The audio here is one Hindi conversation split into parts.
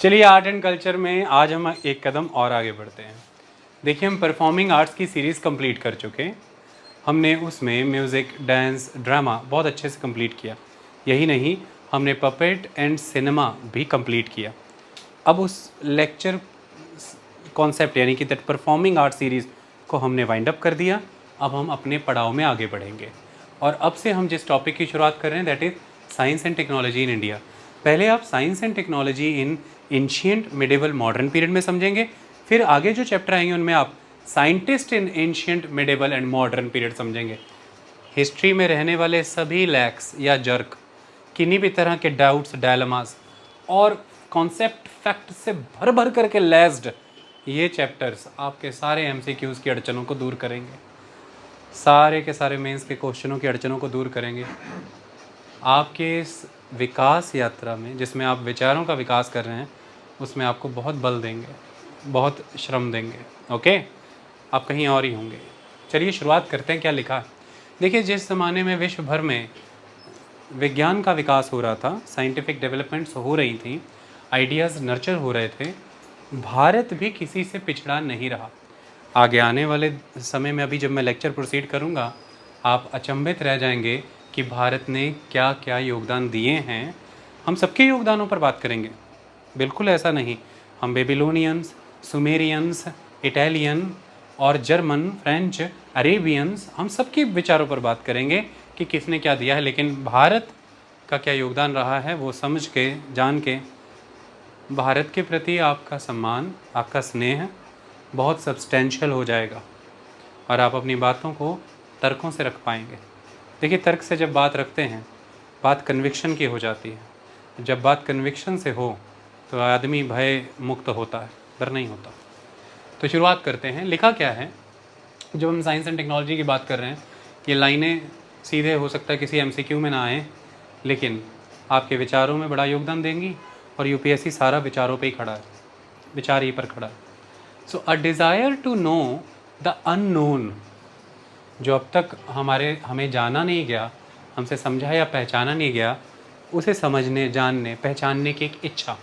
चलिए आर्ट एंड कल्चर में आज हम एक कदम और आगे बढ़ते हैं। देखिए, हम परफॉर्मिंग आर्ट्स की सीरीज़ कंप्लीट कर चुके हैं। हमने उसमें म्यूज़िक, डांस, ड्रामा बहुत अच्छे से कंप्लीट किया। यही नहीं, हमने पपेट एंड सिनेमा भी कंप्लीट किया। अब उस लेक्चर कॉन्सेप्ट यानी कि दैट परफॉर्मिंग आर्ट सीरीज़ को हमने वाइंड अप कर दिया। अब हम अपने पड़ाव में आगे बढ़ेंगे और अब से हम जिस टॉपिक की शुरुआत कर रहे हैं that is science and technology in India. पहले आप science and technology in ancient, medieval, modern period में समझेंगे। फिर आगे जो चैप्टर आएंगे उनमें आप scientist in ancient, medieval and modern period समझेंगे। हिस्ट्री में रहने वाले सभी लैक्स या जर्क, किन्हीं भी तरह के डाउट्स, डायलमास और कॉन्सेप्ट फैक्ट से भर भर करके लैस्ड ये चैप्टर्स आपके सारे एमसीक्यूज़ की अड़चनों को दूर करेंगे, सारे के सारे मेंस के क्वेश्चनों की अड़चनों को दूर करेंगे। आपके इस विकास यात्रा में जिसमें आप विचारों का विकास कर रहे हैं उसमें आपको बहुत बल देंगे, बहुत श्रम देंगे। ओके, आप कहीं और ही होंगे। चलिए शुरुआत करते हैं, क्या लिखा है। देखिए, जिस ज़माने में विश्व भर में विज्ञान का विकास हो रहा था, साइंटिफिक डेवलपमेंट्स हो रही थी, आइडियाज़ नर्चर हो रहे थे, भारत भी किसी से पिछड़ा नहीं रहा। आगे आने वाले समय में अभी जब मैं लेक्चर प्रोसीड करूँगा, आप अचंभित रह जाएंगे कि भारत ने क्या क्या योगदान दिए हैं। हम सबके योगदानों पर बात करेंगे, बिल्कुल ऐसा नहीं। हम बेबीलोनियंस, सुमेरियंस, इटालियन और जर्मन, फ्रेंच, अरेबियंस, हम सबके विचारों पर बात करेंगे कि किसने क्या दिया है। लेकिन भारत का क्या योगदान रहा है वो समझ के, जान के, भारत के प्रति आपका सम्मान, आपका स्नेह बहुत सब्सटेंशियल हो जाएगा और आप अपनी बातों को तर्कों से रख पाएंगे। देखिए, तर्क से जब बात रखते हैं, बात कन्विक्शन की हो जाती है। जब बात कन्विक्शन से हो तो आदमी भय मुक्त होता है, डर नहीं होता। तो शुरुआत करते हैं। लिखा क्या है, जब हम साइंस एंड टेक्नोलॉजी की बात कर रहे हैं, ये लाइनें सीधे हो सकता है किसी एमसीक्यू में ना आए, लेकिन आपके विचारों में बड़ा योगदान देंगी। और यूपीएससी सारा विचारों पे ही खड़ा है, विचार ही पर खड़ा है। So a desire to know the unknown, जो अब तक हमें जाना नहीं गया, हमसे समझा या पहचाना नहीं गया, उसे समझने, जानने, पहचानने की एक इच्छा।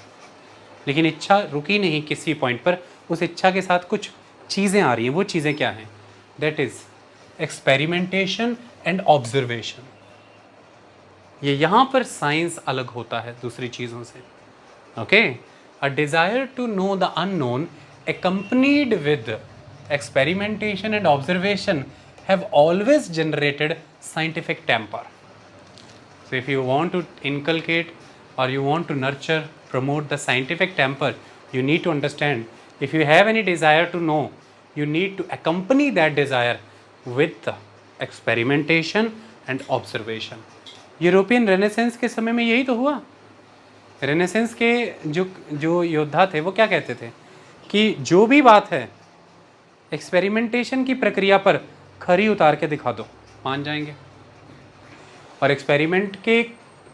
लेकिन इच्छा रुकी नहीं किसी पॉइंट पर, उस इच्छा के साथ कुछ चीज़ें आ रही हैं। वो चीज़ें क्या हैं? That is experimentation and observation. ये यहाँ पर साइंस अलग होता है दूसरी चीज़ों से। Okay, a desire to know the unknown accompanied with experimentation and observation have always generated scientific temper. So if you want to inculcate or you want to nurture, promote the scientific temper, you need to understand, if you have any desire to know, you need to accompany that desire with experimentation and observation. European renaissance के समय में यही तो हुआ। रेनेसेंस के जो योद्धा थे वो क्या कहते थे कि जो भी बात है एक्सपेरिमेंटेशन की प्रक्रिया पर खरी उतार के दिखा दो, मान जाएंगे। और एक्सपेरिमेंट के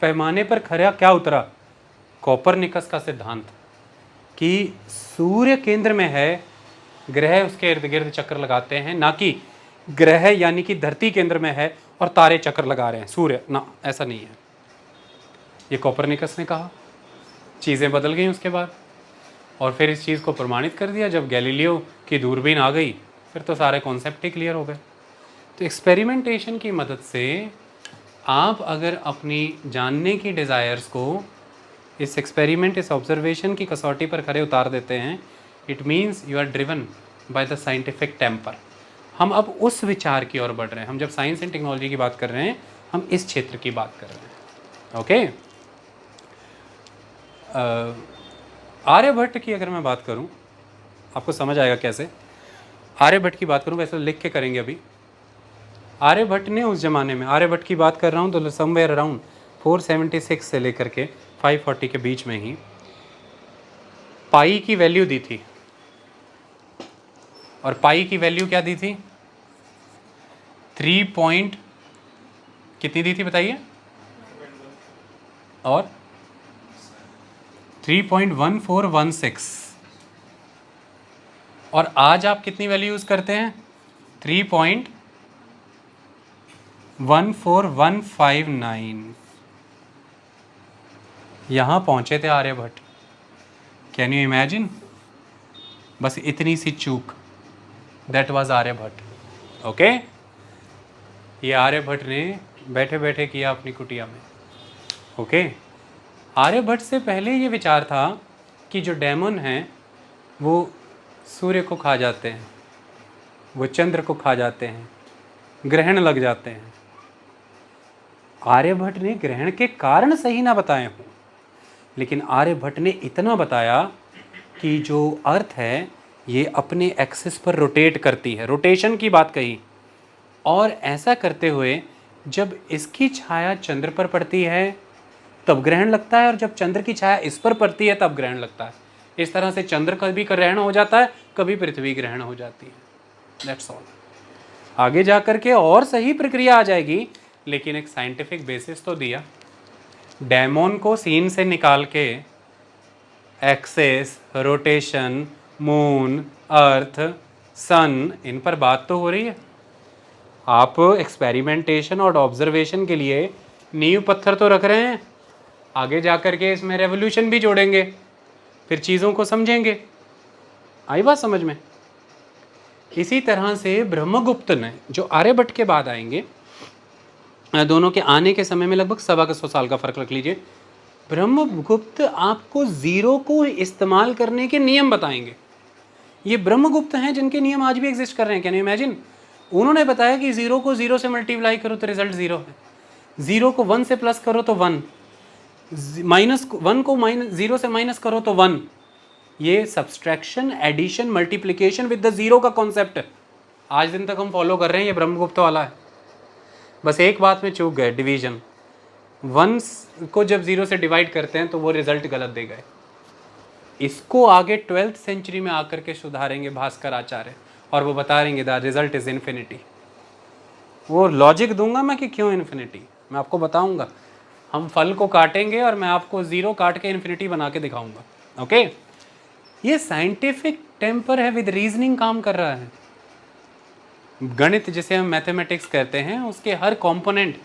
पैमाने पर खरा क्या उतरा? कोपरनिकस का सिद्धांत कि सूर्य केंद्र में है, ग्रह उसके इर्द गिर्द चक्कर लगाते हैं, ना कि ग्रह यानी कि धरती केंद्र में है और तारे चक्कर लगा रहे हैं, सूर्य ना, ऐसा नहीं है। ये कोपरनिकस ने कहा। चीज़ें बदल गई उसके बाद, और फिर इस चीज़ को प्रमाणित कर दिया। जब गैलीलियो की दूरबीन आ गई फिर तो सारे कॉन्सेप्ट ही क्लियर हो गए। तो एक्सपेरिमेंटेशन की मदद से आप अगर अपनी जानने की डिज़ायर्स को इस एक्सपेरिमेंट, इस ऑब्जर्वेशन की कसौटी पर खरे उतार देते हैं, it means you are driven by the scientific temper. हम अब उस विचार की ओर बढ़ रहे हैं। हम जब साइंस एंड टेक्नोलॉजी की बात कर रहे हैं, हम इस क्षेत्र की बात कर रहे हैं। ओके, आर्यभट्ट की अगर मैं बात करूं, आपको समझ आएगा कैसे। आर्यभट्ट की बात करूं, वैसे लिख के करेंगे अभी। आर्यभट्ट ने उस ज़माने में, आर्यभट्ट की बात कर रहा हूं तो समवेयर अराउंड 476 से लेकर के 540 के बीच में ही पाई की वैल्यू दी थी। और पाई की वैल्यू क्या दी थी? 3 पॉइंट कितनी दी थी बताइए? और 3.1416। और आज आप कितनी वैल्यू यूज़ करते हैं? 3.14159। यहाँ पहुँचे थे आर्यभट्ट। Can you imagine? बस इतनी सी चूक, दैट वाज आर्यभट्ट। ओके, ये आर्यभट्ट ने बैठे बैठे किया अपनी कुटिया में। ओके, आर्यभट्ट से पहले ये विचार था कि जो डेमन हैं वो सूर्य को खा जाते हैं, वो चंद्र को खा जाते हैं, ग्रहण लग जाते हैं। आर्यभट्ट ने ग्रहण के कारण सही ना बताए हों, लेकिन आर्यभट्ट ने इतना बताया कि जो अर्थ है ये अपने एक्सिस पर रोटेट करती है, रोटेशन की बात कही। और ऐसा करते हुए जब इसकी छाया चंद्र पर पड़ती है तब ग्रहण लगता है, और जब चंद्र की छाया इस पर पड़ती है तब ग्रहण लगता है। इस तरह से चंद्र कभी ग्रहण हो जाता है, कभी पृथ्वी ग्रहण हो जाती है। That's all. आगे जा कर के और सही प्रक्रिया आ जाएगी, लेकिन एक साइंटिफिक बेसिस तो दिया। डेमोन को सीन से निकाल के एक्सेस, रोटेशन, मून, अर्थ, सन, इन पर बात तो हो रही है। आप एक्सपेरिमेंटेशन और ऑब्जर्वेशन के लिए नींव पत्थर तो रख रहे हैं, आगे जाकर के इसमें रेवोल्यूशन भी जोड़ेंगे, फिर चीज़ों को समझेंगे। आई बात समझ में? इसी तरह से ब्रह्मगुप्त ने, जो आर्यभट्ट के बाद आएंगे, दोनों के आने के समय में लगभग 100 साल का फर्क रख लीजिए, ब्रह्मगुप्त आपको जीरो को इस्तेमाल करने के नियम बताएंगे। ये ब्रह्मगुप्त हैं जिनके नियम आज भी एग्जिस्ट कर रहे हैं। Can you imagine? उन्होंने बताया कि जीरो को जीरो से मल्टीप्लाई करो तो रिजल्ट जीरो है, जीरो को 1 से प्लस करो तो 1, -1 को जीरो से माइनस करो तो 1। ये subtraction, addition, multiplication with the zero का कॉन्सेप्ट आज दिन तक हम फॉलो कर रहे हैं। ये ब्रह्मगुप्त वाला है। बस एक बात में चूक गए, डिवीजन। 1 को जब जीरो से डिवाइड करते हैं तो वो रिजल्ट गलत दे गए। इसको आगे 12th सेंचुरी में आकर के सुधारेंगे भास्कर आचार्य, और वो बता रहेंगे द रिजल्ट इज इन्फिनिटी। वो लॉजिक दूंगा मैं कि क्यों इन्फिनिटी, मैं आपको बताऊंगा। हम फल को काटेंगे और मैं आपको जीरो काट के इन्फिनिटी बना के दिखाऊंगा। ओके, ये साइंटिफिक टेम्पर है, विद रीजनिंग काम कर रहा है। गणित जिसे हम मैथमेटिक्स कहते हैं, उसके हर कंपोनेंट,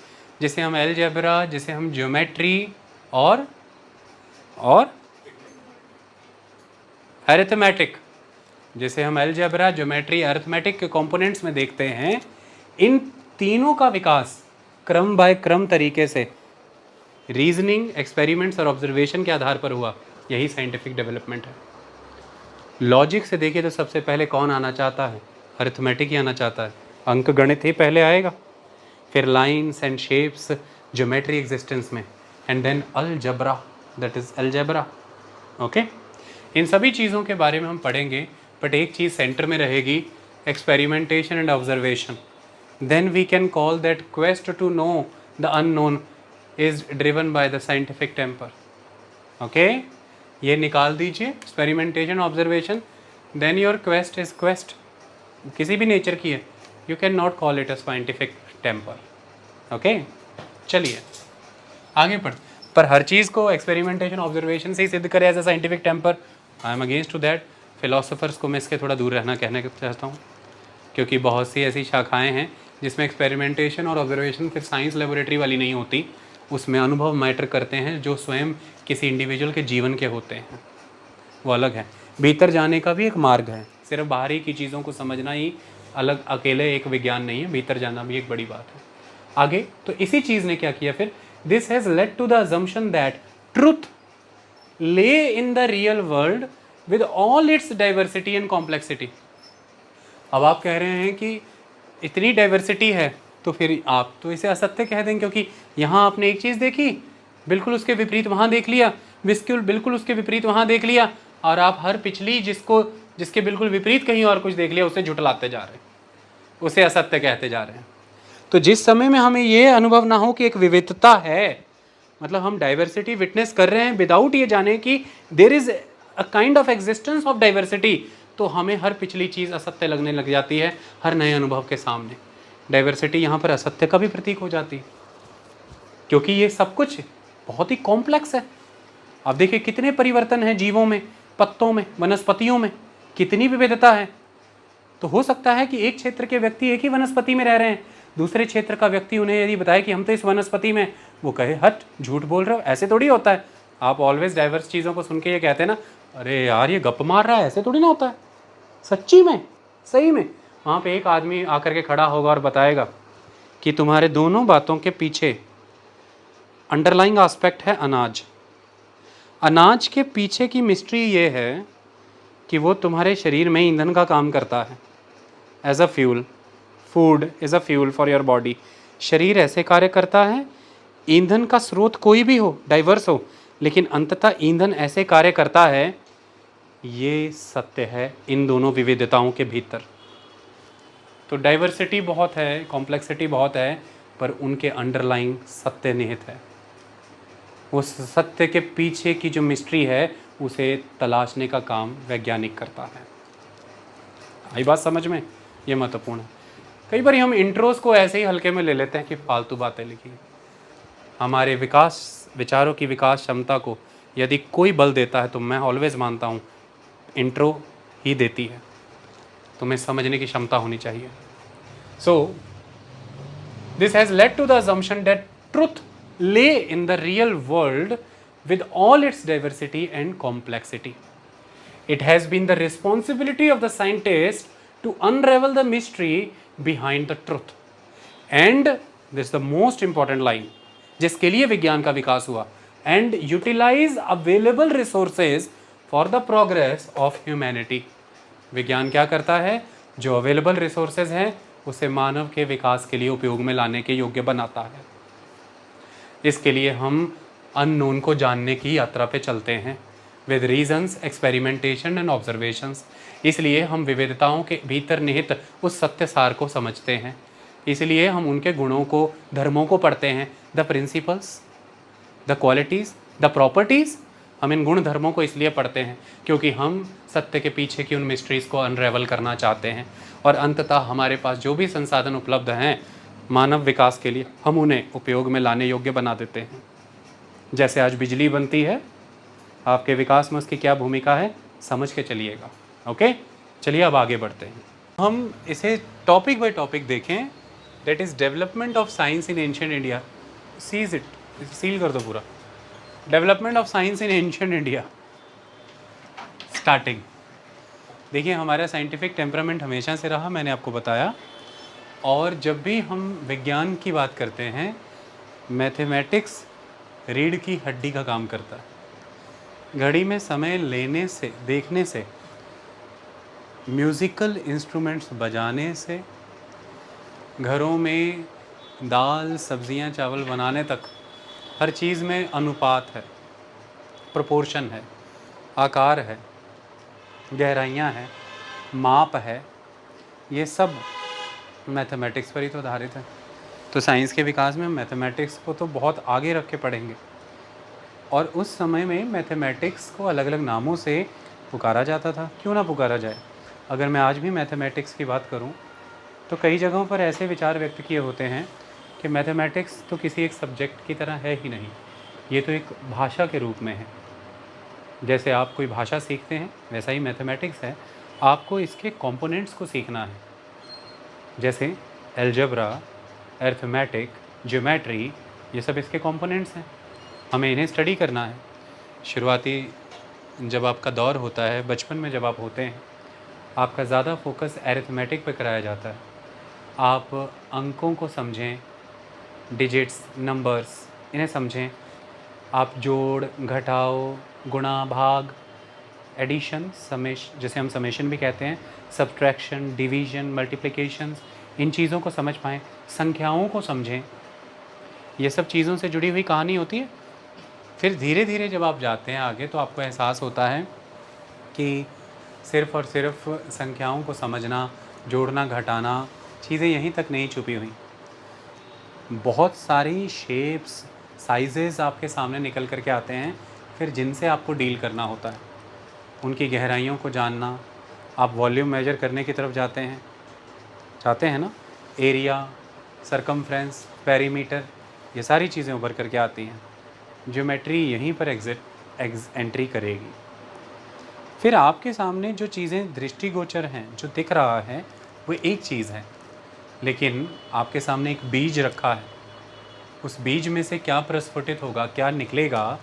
जिसे हम अलजेब्रा, जिसे हम ज्योमेट्री और अरिथमेटिक, जिसे हम अलजेब्रा, ज्योमेट्री, अरिथमेटिक के कंपोनेंट्स में देखते हैं, इन तीनों का विकास क्रम बाय क्रम तरीके से रीजनिंग, एक्सपेरिमेंट्स और ऑब्जर्वेशन के आधार पर हुआ। यही साइंटिफिक डेवलपमेंट है। लॉजिक से देखिए तो सबसे पहले कौन आना चाहता है? अरिथमेटिक ही आना चाहता है। अंक गणित ही पहले आएगा, फिर lines and shapes, geometry existence में, and then algebra, that is algebra. Okay, इन सभी चीज़ों के बारे में हम पढ़ेंगे, बट एक चीज़ सेंटर में रहेगी, experimentation and observation. Then we can call that quest to know the unknown is driven by the scientific temper. Okay, ये निकाल दीजिए, experimentation, observation, then your quest is quest. किसी भी नेचर की है, you can not call it a scientific temper. Okay, चलिए आगे पढ़। पर हर चीज़ को एक्सपेरिमेंटेशन, ऑब्जर्वेशन से ही सिद्ध करे as a scientific temper, I am against to that. Philosophers को मैं इसके थोड़ा दूर रहना कहने चाहता हूँ, क्योंकि बहुत सी ऐसी शाखाएँ हैं जिसमें एक्सपेरिमेंटेशन और ऑब्जर्वेशन फिर साइंस लेबोरेटरी वाली नहीं होती, उसमें अनुभव मैटर करते हैं जो स्वयं किसी इंडिविजुअल के जीवन के होते हैं, वो अलग है। भीतर जाने का भी एक मार्ग है, सिर्फ बाहरी की चीज़ों को समझना ही अलग अकेले एक विज्ञान नहीं है, भीतर जाना भी एक बड़ी बात है। आगे तो इसी चीज़ ने क्या किया फिर, this has led to the assumption that truth lay in the real world with all its diversity and complexity. अब आप कह रहे हैं कि इतनी डाइवर्सिटी है तो फिर आप तो इसे असत्य कह दें, क्योंकि यहाँ आपने एक चीज़ देखी, बिल्कुल उसके विपरीत वहाँ देख लिया, बिल्कुल उसके विपरीत वहाँ देख लिया, और आप हर पिछली जिसके बिल्कुल विपरीत कहीं और कुछ देख लिया उसे झुटलाते जा रहे हैं, उसे असत्य कहते जा रहे हैं। तो जिस समय में हमें ये अनुभव ना हो कि एक विविधता है, मतलब हम डाइवर्सिटी विटनेस कर रहे हैं विदाउट ये जाने कि there is a kind of existence of diversity, तो हमें हर पिछली चीज़ असत्य लगने लग जाती है हर नए अनुभव के सामने। डाइवर्सिटी यहाँ पर असत्य का भी प्रतीक हो जाती है, क्योंकि ये सब कुछ बहुत ही कॉम्प्लेक्स है। आप देखिए कितने परिवर्तन हैं जीवों में, पत्तों में, वनस्पतियों में, कितनी विविधता है। तो हो सकता है कि एक क्षेत्र के व्यक्ति एक ही वनस्पति में रह रहे हैं, दूसरे क्षेत्र का व्यक्ति उन्हें यदि बताए कि हम तो इस वनस्पति में, वो कहे हट झूठ बोल रहे हो, ऐसे थोड़ी होता है। आप ऑलवेज डाइवर्स चीज़ों को सुन के ये कहते हैं ना, अरे यार ये गप मार रहा है, ऐसे थोड़ी ना होता है, सच्ची में, सही में। वहाँ पे एक आदमी आकर के खड़ा होगा और बताएगा कि तुम्हारे दोनों बातों के पीछे अंडरलाइंग एस्पेक्ट है अनाज। अनाज के पीछे की मिस्ट्री ये है कि वो तुम्हारे शरीर में ईंधन का काम करता है as a fuel. Food is a fuel for your body. शरीर ऐसे कार्य करता है, ईंधन का स्रोत कोई भी हो, डाइवर्स हो, लेकिन अंततः ईंधन ऐसे कार्य करता है। ये सत्य है इन दोनों विविधताओं के भीतर। तो डाइवर्सिटी बहुत है, कॉम्प्लेक्सिटी बहुत है, पर उनके अंडरलाइंग सत्य निहित है। उस सत्य के पीछे की जो मिस्ट्री है उसे तलाशने का काम वैज्ञानिक करता है। आई बात समझ में? ये महत्वपूर्ण है। कई बार हम इंट्रोस को ऐसे ही हल्के में ले लेते हैं कि फालतू बातें लिखी। हमारे विचारों की विकास क्षमता को यदि कोई बल देता है तो मैं ऑलवेज मानता हूँ इंट्रो ही देती है। तुम्हें समझने की क्षमता होनी चाहिए। So this has led to the assumption that truth lay in the real world with all its diversity and complexity. It has been the responsibility of the scientist to unravel the mystery behind the truth. And this is the most important line जिसके लिए विज्ञान का विकास हुआ, and utilize available resources for the progress of humanity. विज्ञान क्या करता है? जो अवेलेबल रिसोर्सेज हैं उसे मानव के विकास के लिए उपयोग में लाने के योग्य बनाता है। इसके लिए हम अननोन को जानने की यात्रा पे चलते हैं with reasons, experimentation and observations. इसलिए हम विविधताओं के भीतर निहित उस सत्य सार को समझते हैं। इसलिए हम उनके गुणों को, धर्मों को पढ़ते हैं, the principles, the qualities, the properties. हम इन गुण धर्मों को इसलिए पढ़ते हैं क्योंकि हम सत्य के पीछे की उन मिस्ट्रीज़ को अनरेवल करना चाहते हैं, और अंततः हमारे पास जो भी संसाधन उपलब्ध हैं मानव विकास के लिए, हम उन्हें उपयोग में लाने योग्य बना देते हैं। जैसे आज बिजली बनती है, आपके विकास में उसकी क्या भूमिका है समझ के चलिएगा। ओके, चलिए अब आगे बढ़ते हैं। हम इसे टॉपिक बाय टॉपिक देखें। That is development of science in ancient India. Sees it, seal कर दो पूरा। Development of science in ancient India. Starting. देखिए, हमारा साइंटिफिक टेम्परामेंट हमेशा से रहा, मैंने आपको बताया। और जब भी हम विज्ञान की बात करते हैं, मैथमेटिक्स रीढ़ की हड्डी का काम करता है। घड़ी में समय लेने से, देखने से, म्यूज़िकल इंस्ट्रूमेंट्स बजाने से, घरों में दाल, सब्जियां, चावल बनाने तक हर चीज़ में अनुपात है, प्रोपोर्शन है, आकार है, गहराइयाँ हैं, माप है। ये सब मैथमेटिक्स पर ही तो आधारित है। तो साइंस के विकास में मैथमेटिक्स को तो बहुत आगे रख के पढ़ेंगे। और उस समय में मैथमेटिक्स को अलग अलग नामों से पुकारा जाता था। क्यों ना पुकारा जाए? अगर मैं आज भी मैथमेटिक्स की बात करूं तो कई जगहों पर ऐसे विचार व्यक्त किए होते हैं कि मैथमेटिक्स तो किसी एक सब्जेक्ट की तरह है ही नहीं, ये तो एक भाषा के रूप में है। जैसे आप कोई भाषा सीखते हैं वैसा ही मैथमेटिक्स है, आपको इसके कंपोनेंट्स को सीखना है। जैसे अलजेब्रा, अरिथमेटिक, ज्योमेट्री, ये सब इसके कंपोनेंट्स हैं, हमें इन्हें स्टडी करना है। शुरुआती जब आपका दौर होता है, बचपन में जब आप होते हैं, आपका ज़्यादा फोकस अरिथमेटिक पे कराया जाता है। आप अंकों को समझें, डिजिट्स, नंबर्स, इन्हें समझें। आप जोड़, घटाव, गुणा, भाग, एडिशन, जैसे हम समेशन भी कहते हैं, सब्ट्रैक्शन, डिवीज़न, मल्टीप्लिकेशंस, इन चीज़ों को समझ पाएँ। संख्याओं को समझें। ये सब चीज़ों से जुड़ी हुई कहानी होती है। फिर धीरे धीरे जब आप जाते हैं आगे तो आपको एहसास होता है कि सिर्फ़ और सिर्फ संख्याओं को समझना, जोड़ना, घटाना, चीज़ें यहीं तक नहीं छुपी हुई। बहुत सारी शेप्स, साइजेस आपके सामने निकल कर के आते हैं, फिर जिनसे आपको डील करना होता है। उनकी गहराइयों को जानना। आप वॉल्यूम मेजर करने की तरफ जाते हैं ना, एरिया, सरकमफ्रेंस, पेरीमीटर, ये सारी चीज़ें उभर करके आती हैं। ज्योमेट्री यहीं पर एंट्री करेगी। फिर आपके सामने जो चीज़ें दृष्टिगोचर हैं, जो दिख रहा है, वो एक चीज़ है, लेकिन आपके सामने एक बीज रखा है। उस बीज में से क्या प्रस्फुटित होगा, क्या निकलेगा,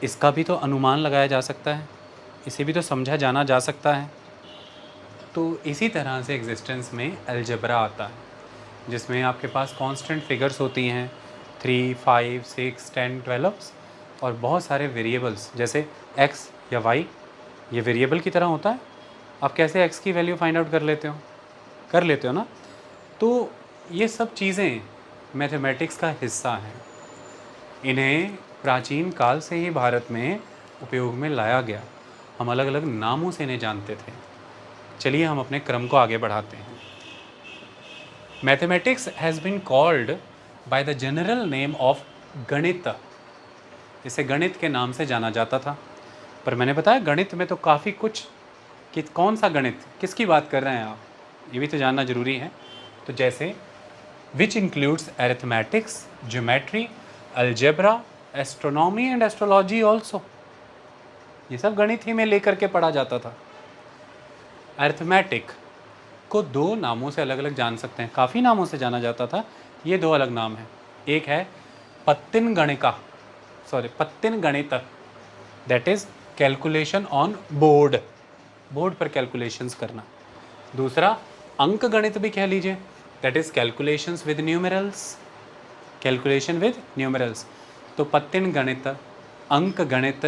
इसका भी तो अनुमान लगाया जा सकता है। इसे भी तो समझा जाना जा सकता है। तो इसी तरह से एग्जिस्टेंस में अलजेब्रा आता है, जिसमें आपके पास कांस्टेंट फिगर्स होती हैं 3, 5, 6, 10, 12 और बहुत सारे वेरिएबल्स जैसे x या y, ये वेरिएबल की तरह होता है। आप कैसे x की वैल्यू फाइंड आउट कर लेते हो ना। तो ये सब चीज़ें मैथमेटिक्स का हिस्सा हैं। इन्हें प्राचीन काल से ही भारत में उपयोग में लाया गया। हम अलग अलग नामों से इन्हें जानते थे। चलिए हम अपने क्रम को आगे बढ़ाते हैं। Mathematics has been called by the general name of ganit. इसे गणित के नाम से जाना जाता था। पर मैंने बताया गणित में तो काफ़ी कुछ, कि कौन सा गणित, किसकी बात कर रहे हैं आप, ये भी तो जानना ज़रूरी है। तो जैसे which includes arithmetics, geometry, algebra, astronomy and astrology also. ये सब गणित ही में लेकर के पढ़ा जाता था। अरिथमेटिक को दो नामों से अलग अलग जान सकते हैं, काफ़ी नामों से जाना जाता था। ये दो अलग नाम हैं। एक है पत्तिन गणित, that is calculation on board पर कैलकुलेशंस करना। दूसरा अंक गणित भी कह लीजिए, that is calculation with numerals. तो पत्तिन गणित, अंक गणित,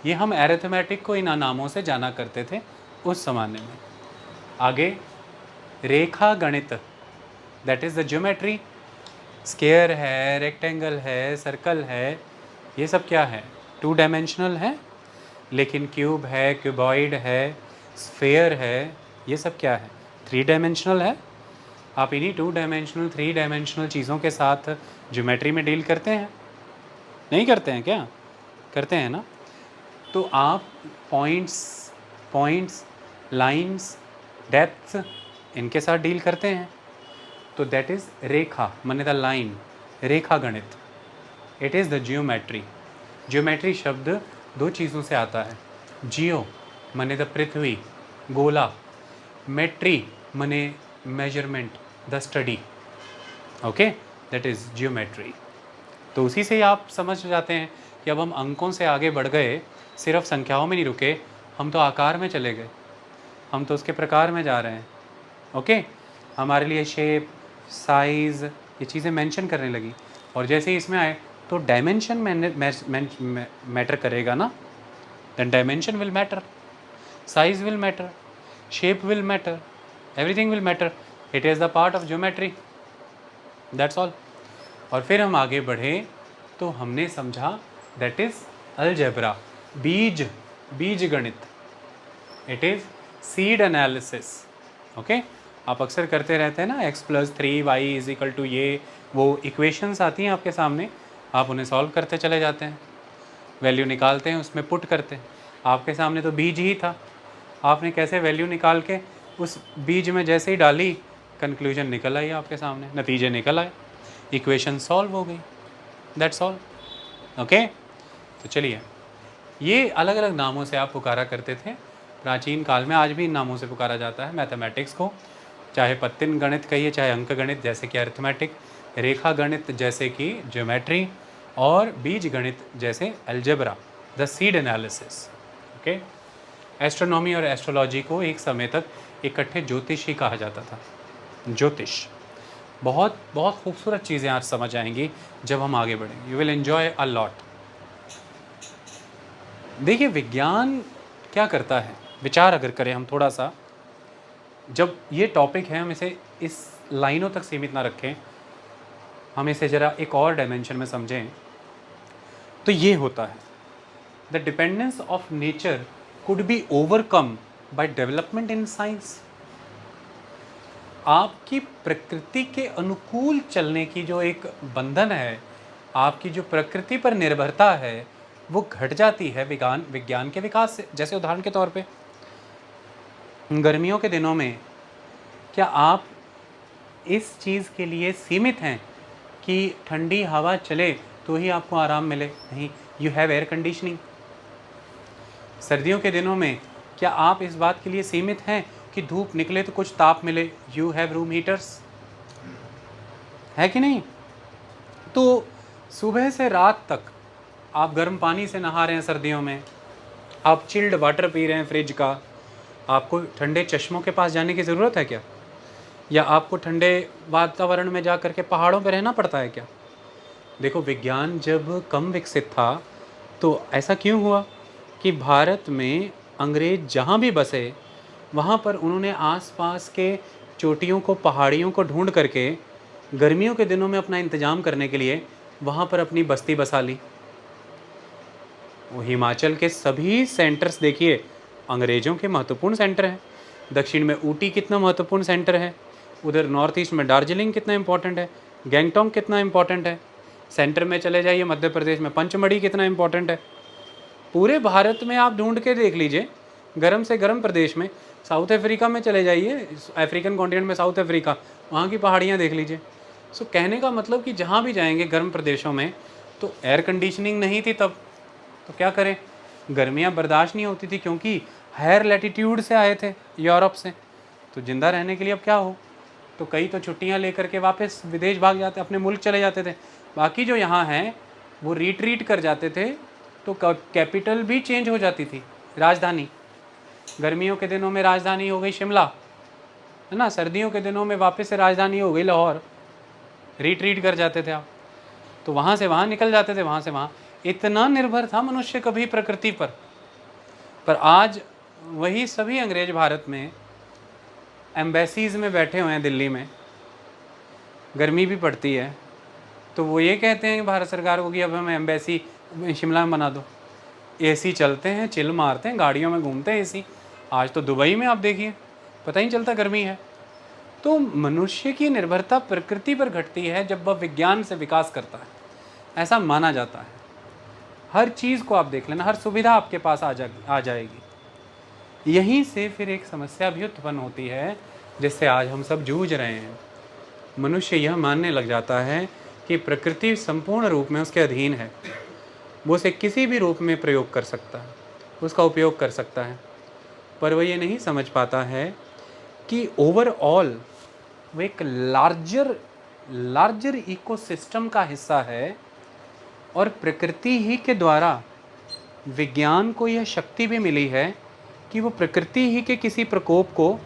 ये हम एरिथमेटिक को इन नामों से जाना करते थे उस ज़माने में। आगे रेखा गणित, that is the geometry. Square है, रेक्टेंगल है, सर्कल है, ये सब क्या है, 2 डायमेंशनल है। लेकिन क्यूब है, क्यूबॉइड है, स्फेयर है, ये सब क्या है, 3 डायमेंशनल है। आप इन्हीं 2 डायमेंशनल 3 डायमेंशनल चीज़ों के साथ ज्योमेट्री में डील करते हैं, नहीं करते हैं क्या, करते हैं ना। तो आप पॉइंट्स, लाइंस, डेप्थ, इनके साथ डील करते हैं। तो दैट इज़ रेखा माने द लाइन, रेखा गणित। इट इज़ द ज्योमेट्री शब्द 2 चीज़ों से आता है। जियो माने द पृथ्वी, गोला, मेट्री माने measurement, the study. Okay, that is geometry. तो उसी से ही आप समझ जाते हैं कि अब हम अंकों से आगे बढ़ गए, सिर्फ संख्याओं में नहीं रुके, हम तो आकार में चले गए, हम तो उसके प्रकार में जा रहे हैं। ओके, हमारे लिए शेप, साइज़, ये चीज़ें मेंशन करने लगी। और जैसे ही इसमें आए तो डायमेंशन मैटर करेगा ना, then dimension will matter, size will matter, shape will matter, everything will matter. It is the part of geometry, that's all. और फिर हम आगे बढ़े तो हमने समझा दैट इज़ अलजेब्रा, बीज गणित। It is seed analysis. Okay, आप अक्सर करते रहते हैं ना, x+3y = ये, वो इक्वेशंस आती हैं आपके सामने, आप उन्हें सॉल्व करते चले जाते हैं, वैल्यू निकालते हैं, उसमें पुट करते हैं। आपके सामने तो बीज ही था, आपने कैसे वैल्यू निकाल के उस बीज में जैसे ही डाली, कंक्लूजन निकल आई आपके सामने, नतीजे निकल आए, इक्वेशन सॉल्व हो गई, दैट्स ऑल। ओके, तो चलिए, ये अलग अलग नामों से आप पुकारा करते थे प्राचीन काल में, आज भी इन नामों से पुकारा जाता है मैथमेटिक्स को। चाहे पत्तिन गणित कहिए, चाहे अंक गणित जैसे कि अरिथमेटिक, रेखा गणित जैसे कि ज्योमेट्री, और बीज गणित जैसे algebra, the seed analysis. Okay, astronomy और एस्ट्रोलॉजी को एक समय तक इकट्ठे ज्योतिष ही कहा जाता था। ज्योतिष बहुत बहुत खूबसूरत चीज़ें आज समझ आएंगी जब हम आगे बढ़ेंगे, you will enjoy a lot. देखिए, विज्ञान क्या करता है, विचार अगर करें हम थोड़ा सा, जब ये टॉपिक है हम इसे इस लाइनों तक सीमित ना रखें, हम इसे ज़रा एक और डायमेंशन में समझें, तो ये होता है the dependence of nature could be overcome by development in science. आपकी प्रकृति के अनुकूल चलने की जो एक बंधन है, आपकी जो प्रकृति पर निर्भरता है, वो घट जाती है विज्ञान के विकास से। जैसे उदाहरण के तौर पे गर्मियों के दिनों में क्या आप इस चीज़ के लिए सीमित हैं कि ठंडी हवा चले तो ही आपको आराम मिले? नहीं, यू हैव एयर कंडीशनिंग। सर्दियों के दिनों में क्या आप इस बात के लिए सीमित हैं कि धूप निकले तो कुछ ताप मिले? यू हैव रूम हीटर्स, है कि नहीं? तो सुबह से रात तक आप गर्म पानी से नहा रहे हैं सर्दियों में, आप चिल्ड वाटर पी रहे हैं फ्रिज का, आपको ठंडे चश्मों के पास जाने की ज़रूरत है क्या? या आपको ठंडे वातावरण में जा कर के पहाड़ों पे रहना पड़ता है क्या? देखो, विज्ञान जब कम विकसित था तो ऐसा क्यों हुआ कि भारत में अंग्रेज जहाँ भी बसे वहाँ पर उन्होंने आसपास के चोटियों को, पहाड़ियों को ढूंढ करके गर्मियों के दिनों में अपना इंतजाम करने के लिए वहाँ पर अपनी बस्ती बसा ली। वो हिमाचल के सभी सेंटर्स देखिए, अंग्रेज़ों के महत्वपूर्ण सेंटर हैं। दक्षिण में ऊटी कितना महत्वपूर्ण सेंटर है, उधर नॉर्थ ईस्ट में दार्जिलिंग कितना इंपॉर्टेंट है, गैंगटॉक कितना इंपॉर्टेंट है, सेंटर में चले जाइए मध्य प्रदेश में पंचमढ़ी कितना इंपॉर्टेंट है। पूरे भारत में आप ढूंढ के देख लीजिए, गर्म से गर्म प्रदेश में, साउथ अफ्रीका में चले जाइए, अफ्रीकन कॉन्टिनेंट में साउथ अफ्रीका, वहाँ की पहाड़ियाँ देख लीजिए। सो कहने का मतलब कि जहाँ भी जाएंगे गर्म प्रदेशों में, तो एयर कंडीशनिंग नहीं थी तब, तो क्या करें, गर्मियाँ बर्दाश्त नहीं होती थी क्योंकि हायर लैटिट्यूड से आए थे यूरोप से। तो ज़िंदा रहने के लिए अब क्या हो, तो कई तो छुट्टियाँ लेकर के वापस विदेश भाग जाते, अपने मुल्क चले जाते थे। बाकी जो यहाँ हैं वो रिट्रीट कर जाते थे, तो कैपिटल भी चेंज हो जाती थी, राजधानी। गर्मियों के दिनों में राजधानी हो गई शिमला, है ना, सर्दियों के दिनों में वापस से राजधानी हो गई लाहौर, रिट्रीट कर जाते थे आप। तो वहाँ से वहाँ निकल जाते थे, वहाँ से वहाँ। इतना निर्भर था मनुष्य कभी प्रकृति पर आज वही सभी अंग्रेज भारत में एम्बेसीज़ में बैठे हुए हैं, दिल्ली में गर्मी भी पड़ती है, तो वो ये कहते हैं भारत सरकार को कि अब हमें एम्बेसी शिमला में बना दो। एसी चलते हैं, चिल मारते हैं, गाड़ियों में घूमते हैं एसी। आज तो दुबई में आप देखिए, पता ही नहीं चलता गर्मी है। तो मनुष्य की निर्भरता प्रकृति पर घटती है जब वह विज्ञान से विकास करता है, ऐसा माना जाता है। हर चीज़ को आप देख लेना, हर सुविधा आपके पास आ जाएगी। यहीं से फिर एक समस्या भी उत्पन्न होती है जिससे आज हम सब जूझ रहे हैं। मनुष्य यह मानने लग जाता है कि प्रकृति संपूर्ण रूप में उसके अधीन है, वो उसे किसी भी रूप में प्रयोग कर सकता है, उसका उपयोग कर सकता है, पर वह ये नहीं समझ पाता है कि ओवरऑल वो एक लार्जर इकोसिस्टम का हिस्सा है और प्रकृति ही के द्वारा विज्ञान को यह शक्ति भी मिली है कि वो प्रकृति ही के किसी प्रकोप को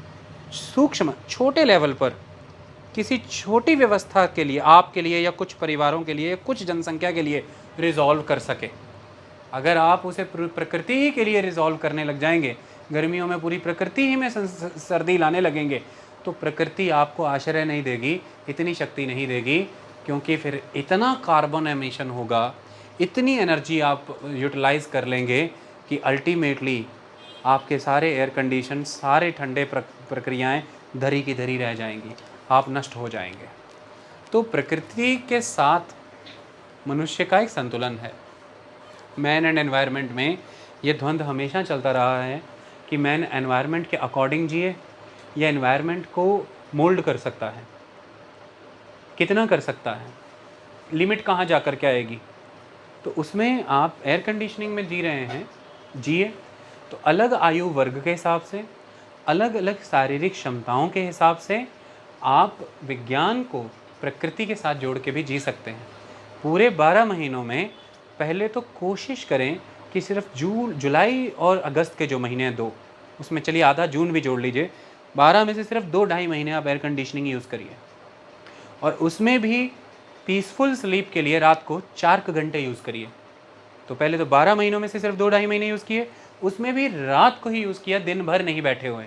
सूक्ष्म छोटे लेवल पर किसी छोटी व्यवस्था के लिए, आपके लिए या कुछ परिवारों के लिए, कुछ जनसंख्या के लिए रिजॉल्व कर सके। अगर आप उसे प्रकृति ही के लिए रिजॉल्व करने लग जाएंगे, गर्मियों में पूरी प्रकृति ही में सर्दी लाने लगेंगे, तो प्रकृति आपको आश्रय नहीं देगी, इतनी शक्ति नहीं देगी, क्योंकि फिर इतना कार्बन एमिशन होगा, इतनी एनर्जी आप यूटिलाइज़ कर लेंगे कि अल्टीमेटली आपके सारे एयर कंडीशन, सारे ठंडे प्रक्रियाएं धरी की धरी रह जाएंगी, आप नष्ट हो जाएंगे। तो प्रकृति के साथ मनुष्य का एक संतुलन है। मैन एंड एनवायरनमेंट में ये द्वंद्व हमेशा चलता रहा है कि मैन एनवायरनमेंट के अकॉर्डिंग जिए या एनवायरनमेंट को मोल्ड कर सकता है, कितना कर सकता है, लिमिट कहाँ जा कर के आएगी। तो उसमें आप एयर कंडीशनिंग में जी रहे हैं, जिए, तो अलग आयु वर्ग के हिसाब से, अलग अलग शारीरिक क्षमताओं के हिसाब से आप विज्ञान को प्रकृति के साथ जोड़ के भी जी सकते हैं। पूरे 12 महीनों में पहले तो कोशिश करें कि सिर्फ जुलाई और अगस्त के जो महीने हैं 2, उसमें चलिए आधा जून भी जोड़ लीजिए, 12 में से सिर्फ 2-2.5 महीने आप एयर कंडीशनिंग यूज़ करिए, और उसमें भी पीसफुल स्लीप के लिए रात को 4 घंटे यूज़ करिए। तो पहले तो 12 महीनों में से सिर्फ 2-2.5 महीने यूज़ किए, उसमें भी रात को ही यूज़ किया, दिन भर नहीं बैठे हुए।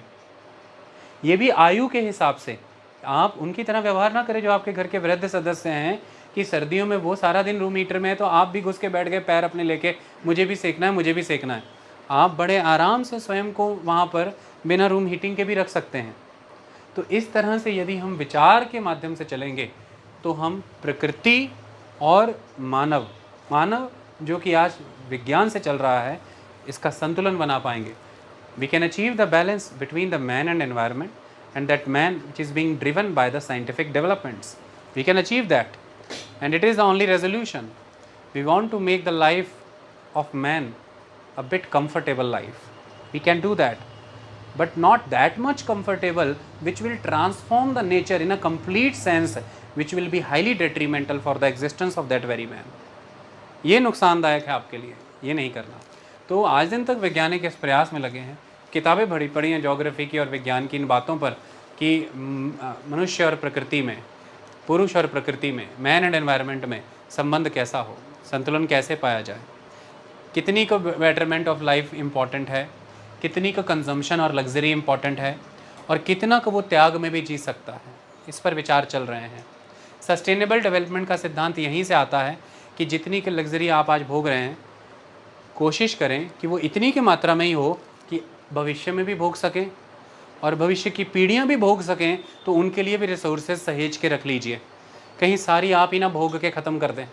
ये भी आयु के हिसाब से, आप उनकी तरह व्यवहार ना करें जो आपके घर के वृद्ध सदस्य हैं कि सर्दियों में वो सारा दिन रूम हीटर में है तो आप भी घुस के बैठ गए पैर अपने लेके, मुझे भी सेकना है, मुझे भी सेकना है। आप बड़े आराम से स्वयं को वहाँ पर बिना रूम हीटिंग के भी रख सकते हैं। तो इस तरह से यदि हम विचार के माध्यम से चलेंगे तो हम प्रकृति और मानव जो कि आज विज्ञान से चल रहा है, इसका संतुलन बना पाएंगे। We can achieve the balance between the man and environment, and that man which is being driven by the scientific developments. We can achieve that, and it is the only resolution. We want to make the life of man a bit comfortable life. We can do that, but not that much comfortable which will transform the nature in a complete sense, which will be highly detrimental for the existence of that very man. ये नुकसानदायक है आपके लिए, ये नहीं करना। तो आज दिन तक वैज्ञानिक इस प्रयास में लगे हैं, किताबें पढ़ी हैं ज्योग्राफी की और विज्ञान की इन बातों पर कि मनुष्य और प्रकृति में, पुरुष और प्रकृति में, मैन एंड एनवायरनमेंट में संबंध कैसा हो, संतुलन कैसे पाया जाए, कितनी को बेटरमेंट ऑफ लाइफ इम्पॉर्टेंट है, कितनी को कंजम्पशन और लग्जरी इम्पॉर्टेंट है, और कितना को वो त्याग में भी जी सकता है। इस पर विचार चल रहे हैं। सस्टेनेबल डेवलपमेंट का सिद्धांत यहीं से आता है कि जितनी की लग्जरी आप आज भोग रहे हैं, कोशिश करें कि वो इतनी की मात्रा में ही हो कि भविष्य में भी भोग सकें और भविष्य की पीढ़ियां भी भोग सकें। तो उनके लिए भी रिसोर्सेज सहेज के रख लीजिए, कहीं सारी आप ही ना भोग के ख़त्म कर दें।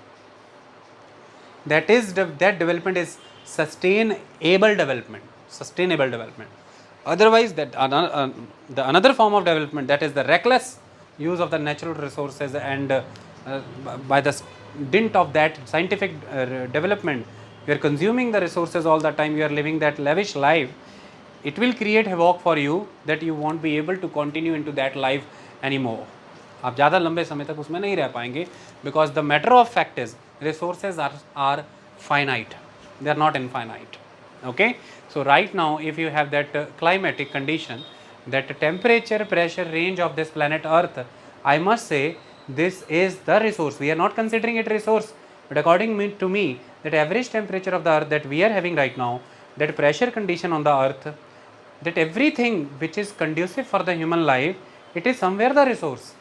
that development is sustainable development. Otherwise, the another form of development, that is the reckless use of the natural resources, and by the dint of that scientific development, you are consuming the resources all the time, you are living that lavish life. It will create havoc for you that you won't be able to continue into that life anymore. आप ज़्यादा लंबे समय तक उसमें नहीं रह पाएंगे, because the matter of fact is resources are finite, they are not infinite. Okay, so right now if you have that climatic condition, that temperature pressure range of this planet Earth, I must say this is the resource. We are not considering it resource, but according to me, that average temperature of the earth that we are having right now, that pressure condition on the earth, that everything which is conducive for the human life, it is somewhere the resource.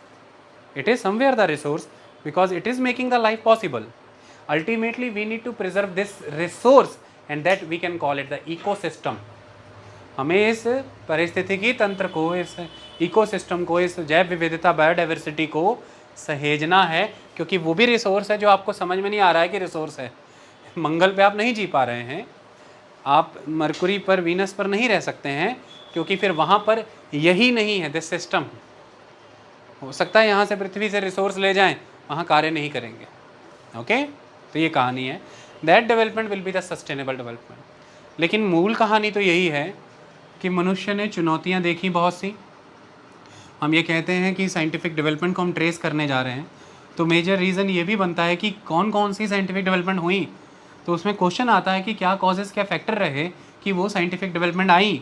It is somewhere the resource, because it is making the life possible. Ultimately we need to preserve this resource, and that we can call it the ecosystem. हमें इस पारिस्थितिकी तंत्र को, इस इकोसिस्टम को, इस जैव विविधता बायोडाइवर्सिटी को सहेजना है, क्योंकि वो भी रिसोर्स है जो आपको समझ में नहीं आ रहा है कि रिसोर्स है। मंगल पे आप नहीं जी पा रहे हैं, आप मरकुरी पर, वीनस पर नहीं रह सकते हैं, क्योंकि फिर वहाँ पर यही नहीं है दिस सिस्टम। हो सकता है यहाँ से पृथ्वी से रिसोर्स ले जाएं, वहाँ कार्य नहीं करेंगे। ओके, तो ये कहानी है, that development will be the sustainable development. लेकिन मूल कहानी तो यही है कि मनुष्य ने चुनौतियाँ देखी बहुत सी। हम ये कहते हैं कि साइंटिफिक डेवलपमेंट को हम ट्रेस करने जा रहे हैं, तो मेजर रीज़न ये भी बनता है कि कौन कौन सी साइंटिफिक डेवलपमेंट हुई। तो उसमें क्वेश्चन आता है कि क्या कॉजेज़, क्या फैक्टर रहे कि वो साइंटिफिक डेवलपमेंट आई।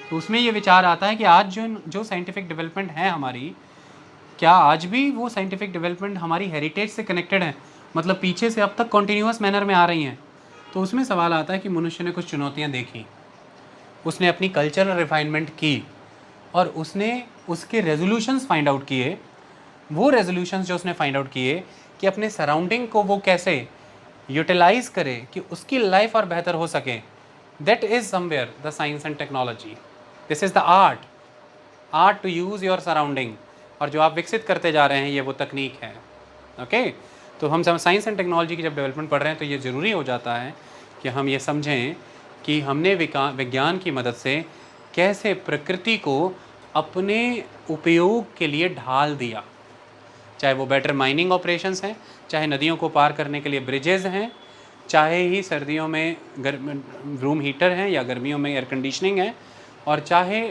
तो उसमें ये विचार आता है कि आज जो साइंटिफिक डेवलपमेंट है हमारी, क्या आज भी वो साइंटिफिक डेवलपमेंट हमारी हेरिटेज से कनेक्टेड है, मतलब पीछे से अब तक कॉन्टीन्यूअस मैनर में आ रही हैं। तो उसमें सवाल आता है कि मनुष्य ने कुछ चुनौतियाँ देखी, उसने अपनी कल्चरल रिफाइनमेंट की, और उसने उसके रेजोल्यूशंस फाइंड आउट किए। वो रेजोल्यूशंस जो उसने फाइंड आउट किए कि अपने सराउंडिंग को वो कैसे यूटिलाइज करे कि उसकी लाइफ और बेहतर हो सके, that is somewhere the science and technology. This is the art to use your surrounding. और जो आप विकसित करते जा रहे हैं, ये वो तकनीक है। ओके, तो हम साइंस एंड टेक्नोलॉजी की जब डेवलपमेंट पढ़ रहे हैं, तो ये ज़रूरी हो जाता है कि हम ये समझें कि हमने विज्ञान की मदद से कैसे प्रकृति को अपने उपयोग के लिए ढाल दिया। चाहे वो बेटर माइनिंग ऑपरेशंस हैं, चाहे नदियों को पार करने के लिए ब्रिजेज़ हैं, चाहे ही सर्दियों में रूम हीटर हैं या गर्मियों में एयर कंडीशनिंग है, और चाहे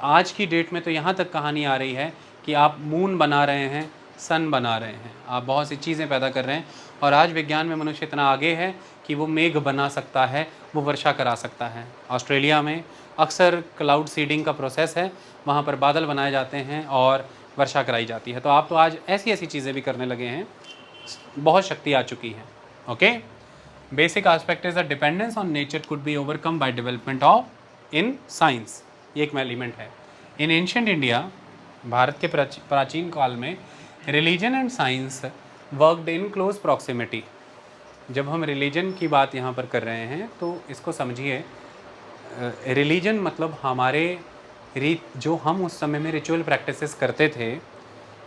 आज की डेट में तो यहाँ तक कहानी आ रही है कि आप मून बना रहे हैं, सन बना रहे हैं, आप बहुत सी चीज़ें पैदा कर रहे हैं। और आज विज्ञान में मनुष्य इतना आगे है कि वो मेघ बना सकता है, वो वर्षा करा सकता है। ऑस्ट्रेलिया में अक्सर क्लाउड सीडिंग का प्रोसेस है, वहाँ पर बादल बनाए जाते हैं और वर्षा कराई जाती है। तो आप तो आज ऐसी ऐसी चीज़ें भी करने लगे हैं, बहुत शक्ति आ चुकी है। Okay, basic aspect is the dependence on nature could be overcome by development of in science. ये एक एलिमेंट है। इन एंशिएंट इंडिया, भारत के प्राचीन काल में, religion and science worked in close proximity. जब हम रिलीजन की बात यहाँ पर कर रहे हैं, तो इसको समझिए, रिलीजन मतलब हमारे जो हम उस समय में रिचुअल प्रैक्टिसेस करते थे,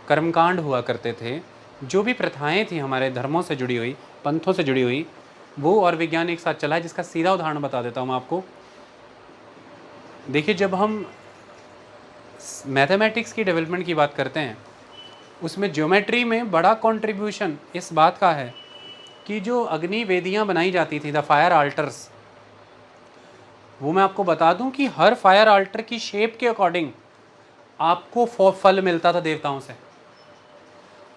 कर्मकांड हुआ करते थे, जो भी प्रथाएं थी हमारे धर्मों से जुड़ी हुई, पंथों से जुड़ी हुई, वो और विज्ञान एक साथ चला है। जिसका सीधा उदाहरण बता देता हूँ मैं आपको। देखिए, जब हम मैथमेटिक्स की डेवलपमेंट की बात करते हैं, उसमें ज्योमेट्री में बड़ा कंट्रीब्यूशन इस बात का है कि जो अग्नि वेदियाँ बनाई जाती थी, द फायर आल्टर्स, वो मैं आपको बता दूं कि हर फायर आल्टर की शेप के अकॉर्डिंग आपको फल मिलता था देवताओं से।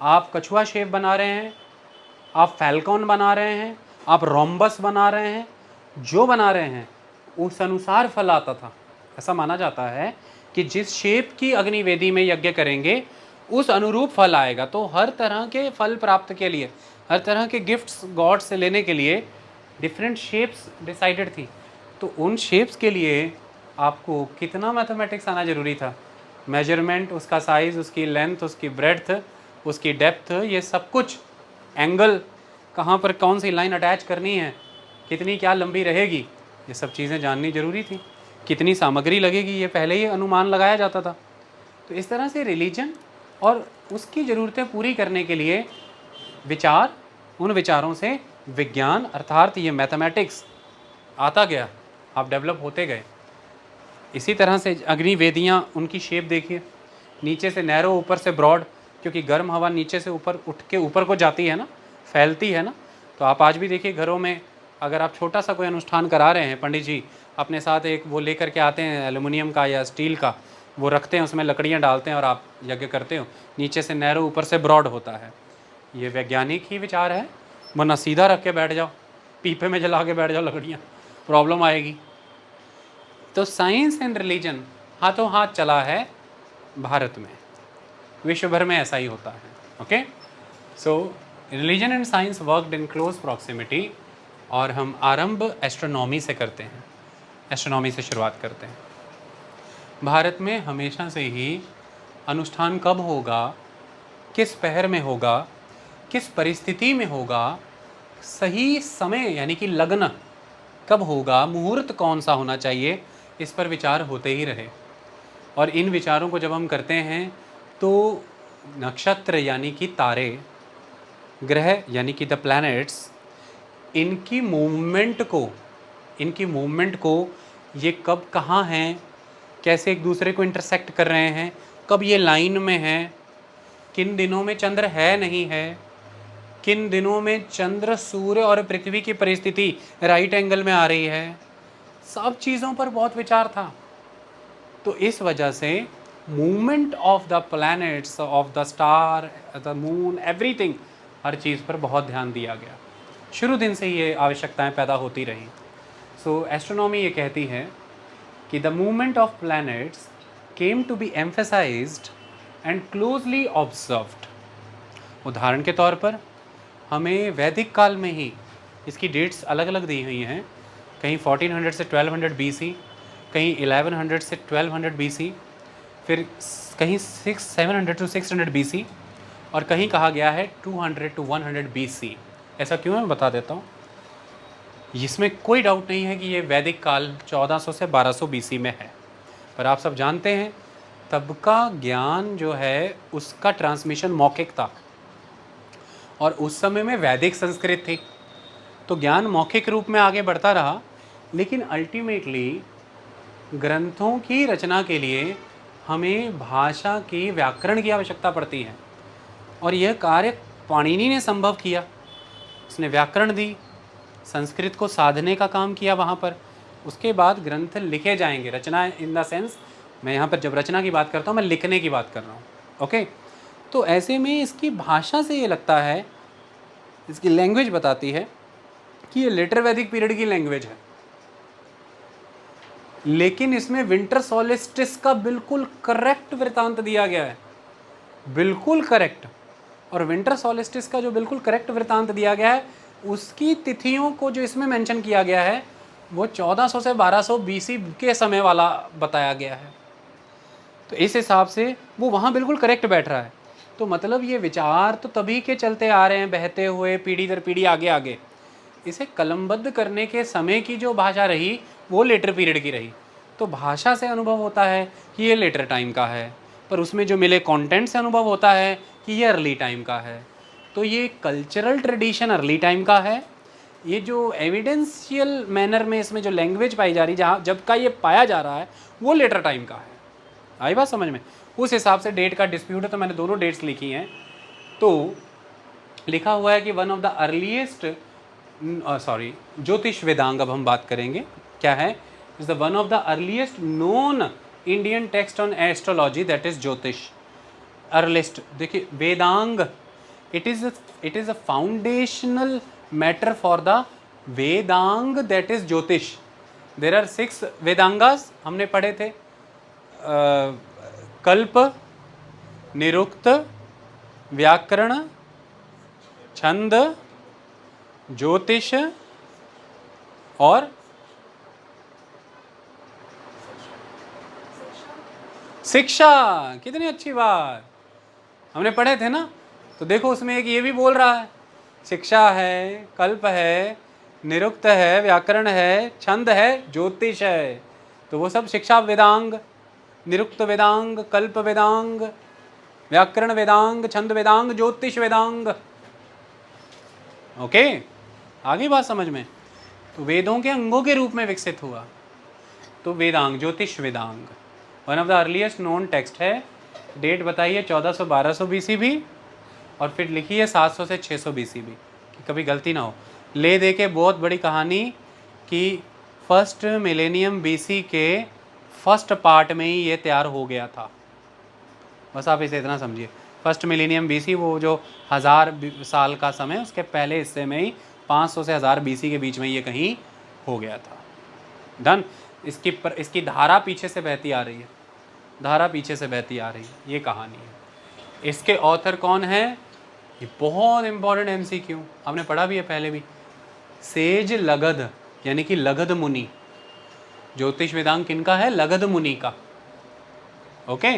आप कछुआ शेप बना रहे हैं, आप फैल्कॉन बना रहे हैं, आप रोम्बस बना रहे हैं, जो बना रहे हैं उस अनुसार फल आता था। ऐसा माना जाता है कि जिस शेप की अग्निवेदी में यज्ञ करेंगे उस अनुरूप फल आएगा। तो हर तरह के फल प्राप्त के लिए, हर तरह के गिफ्ट्स गॉड से लेने के लिए डिफरेंट शेप्स डिसाइडेड थी। तो उन शेप्स के लिए आपको कितना मैथमेटिक्स आना ज़रूरी था, मेजरमेंट, उसका साइज़, उसकी लेंथ, उसकी ब्रेड्थ, उसकी डेप्थ, ये सब कुछ, एंगल, कहाँ पर कौन सी लाइन अटैच करनी है, कितनी क्या लंबी रहेगी, ये सब चीज़ें जाननी ज़रूरी थी। कितनी सामग्री लगेगी ये पहले ही अनुमान लगाया जाता था। तो इस तरह से रिलीजन और उसकी ज़रूरतें पूरी करने के लिए विचार, उन विचारों से विज्ञान अर्थात ये मैथमेटिक्स आता गया, आप डेवलप होते गए। इसी तरह से अग्निवेदियाँ, उनकी शेप देखिए, नीचे से नैरो, ऊपर से ब्रॉड, क्योंकि गर्म हवा नीचे से ऊपर उठ के ऊपर को जाती है ना, फैलती है ना। तो आप आज भी देखिए घरों में अगर आप छोटा सा कोई अनुष्ठान करा रहे हैं, पंडित जी अपने साथ एक वो लेकर के आते हैं एल्युमिनियम का या स्टील का, वो रखते हैं, उसमें लकड़ियाँ डालते हैं और आप यज्ञ करते हो, नीचे से नैरो ऊपर से ब्रॉड होता है। ये वैज्ञानिक ही विचार है, वरना सीधा रख के बैठ जाओ, पीपे में जला के बैठ जाओ लकड़ियाँ, प्रॉब्लम आएगी। तो साइंस एंड रिलीजन हाथों हाथ चला है भारत में, विश्व भर में ऐसा ही होता है। Okay, so religion and science worked in close proximity. और हम आरंभ एस्ट्रोनॉमी से करते हैं, एस्ट्रोनॉमी से शुरुआत करते हैं। भारत में हमेशा से ही अनुष्ठान कब होगा, किस पहर में होगा, किस परिस्थिति में होगा, सही समय यानी कि लग्न कब होगा, मुहूर्त कौन सा होना चाहिए, इस पर विचार होते ही रहे। और इन विचारों को जब हम करते हैं तो नक्षत्र यानी कि तारे, ग्रह यानी कि द प्लैनेट्स, इनकी मूवमेंट को ये कब कहाँ हैं, कैसे एक दूसरे को इंटरसेक्ट कर रहे हैं, कब ये लाइन में हैं, किन दिनों में चंद्र है नहीं है, किन दिनों में चंद्र, सूर्य और पृथ्वी की परिस्थिति राइट एंगल में आ रही है, सब चीज़ों पर बहुत विचार था। तो इस वजह से movement of the planets, of the star, the moon, everything, हर चीज़ पर बहुत ध्यान दिया गया। शुरू दिन से ये आवश्यकताएं पैदा होती रहीं। सो एस्ट्रोनॉमी ये कहती है कि the movement of planets came to be emphasized and closely observed. उदाहरण के तौर पर हमें वैदिक काल में ही इसकी डेट्स अलग अलग दी हुई हैं, कहीं 1400 से 1200 BC, कहीं 1100 से 1200 BC, फिर कहीं 700 to 600 BC, और कहीं कहा गया है 200 to 100 BC। ऐसा क्यों है मैं बता देता हूँ। इसमें कोई डाउट नहीं है कि ये वैदिक काल 1400 से 1200 BC में है, पर आप सब जानते हैं तब का ज्ञान जो है उसका ट्रांसमिशन मौखिक था, और उस समय में वैदिक संस्कृत थी, तो ज्ञान मौखिक रूप में आगे बढ़ता रहा। लेकिन अल्टीमेटली ग्रंथों की रचना के लिए हमें भाषा की, व्याकरण की आवश्यकता पड़ती है, और यह कार्य पाणिनि ने संभव किया। उसने व्याकरण दी, संस्कृत को साधने का काम किया वहाँ पर। उसके बाद ग्रंथ लिखे जाएंगे, रचना इन द सेंस, मैं यहाँ पर जब रचना की बात करता हूँ मैं लिखने की बात कर रहा हूँ। ओके, तो ऐसे में इसकी भाषा से ये लगता है, इसकी लैंग्वेज बताती है कि ये लेटर वैदिक पीरियड की लैंग्वेज है। लेकिन इसमें विंटर सॉलिस्टिस का बिल्कुल करेक्ट वृतांत दिया गया है, बिल्कुल करेक्ट। और विंटर सॉलिस्टिस का जो बिल्कुल करेक्ट वृतांत दिया गया है, उसकी तिथियों को जो इसमें मेंशन किया गया है वो 1400 से 1200 BC के समय वाला बताया गया है। तो इस हिसाब से वो वहाँ बिल्कुल करेक्ट बैठ रहा है। तो मतलब ये विचार तो तभी के चलते आ रहे हैं, बहते हुए पीढ़ी दर पीढ़ी आगे आगे। इसे कलमबद्ध करने के समय की जो भाषा रही वो लेटर पीरियड की रही। तो भाषा से अनुभव होता है कि ये लेटर टाइम का है, पर उसमें जो मिले कंटेंट से अनुभव होता है कि ये अर्ली टाइम का है। तो ये कल्चरल ट्रेडिशन अर्ली टाइम का है। ये जो एविडेंशियल मैनर में इसमें जो लैंग्वेज पाई जा रही, जहाँ जब का ये पाया जा रहा है, वो लेटर टाइम का है। आई बात समझ में? उस हिसाब से डेट का डिस्प्यूट है, तो मैंने दोनों डेट्स लिखी हैं। तो लिखा हुआ है कि वन ऑफ द अर्लीस्ट, ज्योतिष वेदांग अब हम बात करेंगे क्या है, is the one of the earliest known Indian text on astrology, that is jyotish. Earliest देखिए, Vedanga, it is a foundational matter for the Vedanga that is jyotish. There are 6 वेदांगास हमने पढ़े थे, कल्प, निरुक्त, व्याकरण, छंद, ज्योतिष और शिक्षा। कितनी अच्छी बात, हमने पढ़े थे ना। तो देखो उसमें एक ये भी बोल रहा है, शिक्षा है, कल्प है, निरुक्त है, व्याकरण है, छंद है, ज्योतिष है। तो वो सब शिक्षा वेदांग, निरुक्त वेदांग, कल्प वेदांग, व्याकरण वेदांग, छंद वेदांग, ज्योतिष वेदांग। ओके, आ गई बात समझ में। तो वेदों के अंगों के रूप में विकसित हुआ। तो वेदांग, ज्योतिष Vedang one of the earliest known text है। डेट बताइए 1400-1200 BC भी, और फिर लिखी है 700 से 600 BC भी, कि कभी गलती ना हो। ले दे के बहुत बड़ी कहानी कि फर्स्ट मिलेनियम BC के फर्स्ट पार्ट में ही ये तैयार हो गया था। बस आप इसे इतना समझिए, फर्स्ट मिलेनियम BC, वो जो 1000 साल का समय, उसके पहले हिस्से में ही 500 से 1000 BC के बीच में ये कहीं हो गया था। डन। इसकी धारा पीछे से बहती आ रही है, धारा पीछे से बहती आ रही है, ये कहानी है। इसके ऑथर कौन है? ये बहुत इंपॉर्टेंट MCQ, हमने पढ़ा भी है पहले भी। सेज लगध, यानी कि लगध मुनि। ज्योतिष वेदांग किनका है? लगध मुनि का। ओके,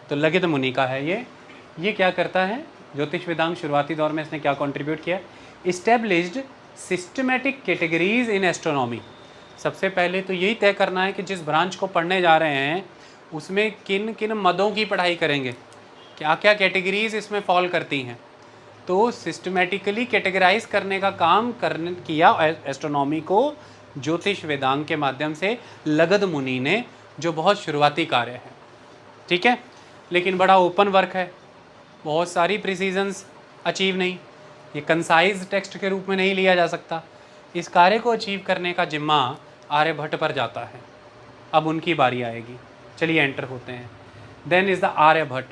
तो लगध मुनि का है ये क्या करता है? ज्योतिष वेदांग शुरुआती दौर में इसने क्या कंट्रीब्यूट किया? इस्टेब्लिश्ड सिस्टमेटिक कैटेगरीज इन एस्ट्रोनॉमी। सबसे पहले तो यही तय करना है कि जिस ब्रांच को पढ़ने जा रहे हैं उसमें किन किन मदों की पढ़ाई करेंगे, क्या क्या कैटेगरीज इसमें फॉल करती हैं। तो सिस्टमेटिकली कैटेगराइज करने का काम किया एस्ट्रोनॉमी को ज्योतिष वेदांग के माध्यम से लगध मुनि ने, जो बहुत शुरुआती कार्य है। ठीक है, लेकिन बड़ा ओपन वर्क है, बहुत सारी प्रिसीजन्स अचीव नहीं, ये कंसाइज टेक्स्ट के रूप में नहीं लिया जा सकता। इस कार्य को अचीव करने का जिम्मा आर्यभट्ट पर जाता है। अब उनकी बारी आएगी, चलिए एंटर होते हैं। Then is the Aryabhatta.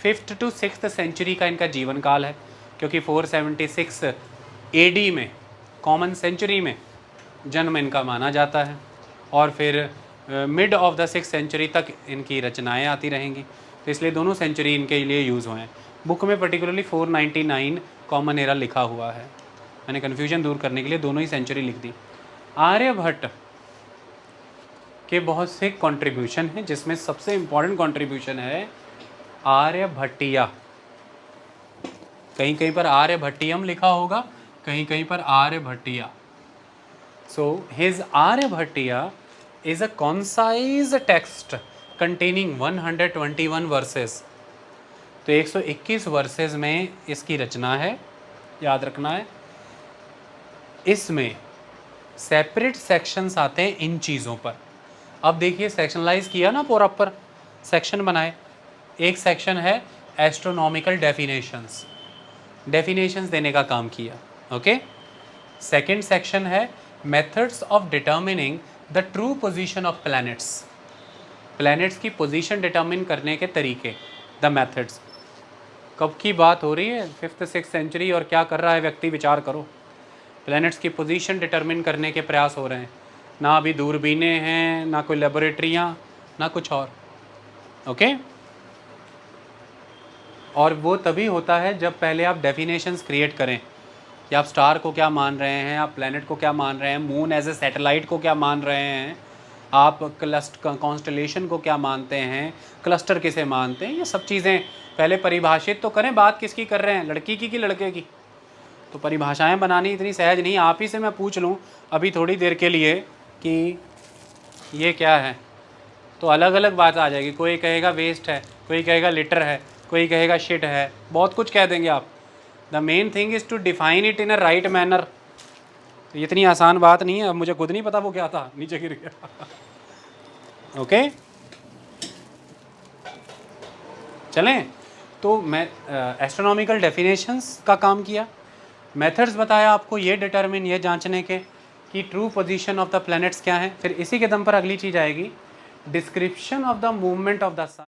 5th to 6th century का इनका जीवन काल है, क्योंकि 476 AD में, कॉमन सेंचुरी में जन्म इनका माना जाता है, और फिर mid of the 6th century तक इनकी रचनाएं आती रहेंगी। तो इसलिए दोनों सेंचुरी इनके लिए यूज़ हुए हैं। बुक में पर्टिकुलरली 499 कॉमन एरा लिखा हुआ है, मैंने कन्फ्यूजन दूर करने के लिए दोनों ही सेंचुरी लिख दी। आर्यभट्ट के बहुत से कंट्रीब्यूशन हैं, जिसमें सबसे इम्पॉर्टेंट कंट्रीब्यूशन है आर्यभट्टिया। कहीं कहीं पर आर्यभट्टियम लिखा होगा, कहीं कहीं पर Aryabhatiya. So his Aryabhatiya is a concise text containing 121 versus. तो 121 वर्सेस में इसकी रचना है, याद रखना है। इसमें सेपरेट सेक्शंस आते हैं इन चीज़ों पर। अब देखिए, सेक्शनलाइज किया ना, पूरा पर सेक्शन बनाए। एक सेक्शन है एस्ट्रोनॉमिकल डेफिनेशंस, डेफिनेशंस देने का काम किया। ओके, सेकंड सेक्शन है methods of determining the true position of planets, planets की पोजीशन डिटर्मिन करने के तरीके, द मेथड्स। कब की बात हो रही है? 5th 6th सेंचुरी, और क्या कर रहा है व्यक्ति? विचार करो। प्लैनेट्स की पोजीशन डिटर्मिन करने के प्रयास हो रहे हैं, ना अभी दूरबीनें हैं, ना कोई लेबोरेटरियाँ, ना कुछ और। ओके, और वो तभी होता है जब पहले आप डेफिनेशंस क्रिएट करें कि आप स्टार को क्या मान रहे हैं, आप प्लैनेट को क्या मान रहे हैं, मून एज ए सैटेलाइट को क्या मान रहे हैं, आप कॉन्स्टलेशन को क्या मानते हैं, क्लस्टर किसे मानते हैं। ये सब चीज़ें पहले परिभाषित तो करें। बात किसकी कर रहे हैं? लड़की की कि लड़के की? तो परिभाषाएं बनानी इतनी सहज नहीं। आप ही से मैं पूछ लूँ अभी थोड़ी देर के लिए कि ये क्या है, तो अलग अलग बात आ जाएगी। कोई कहेगा वेस्ट है, कोई कहेगा लिटर है, कोई कहेगा शिट है, बहुत कुछ कह देंगे आप। The main thing is to define it in a right manner. तो इतनी आसान बात नहीं है। अब मुझे खुद नहीं पता वो क्या था, नीचे गिर गया। ओके, चलें। तो मैं एस्ट्रोनॉमिकल डेफिनेशंस का काम किया, मेथड्स बताया आपको ये डिटरमिन, ये जांचने के कि true position of the planets क्या है। फिर इसी के दम पर अगली चीज़ आएगी, description of the movement of the sun.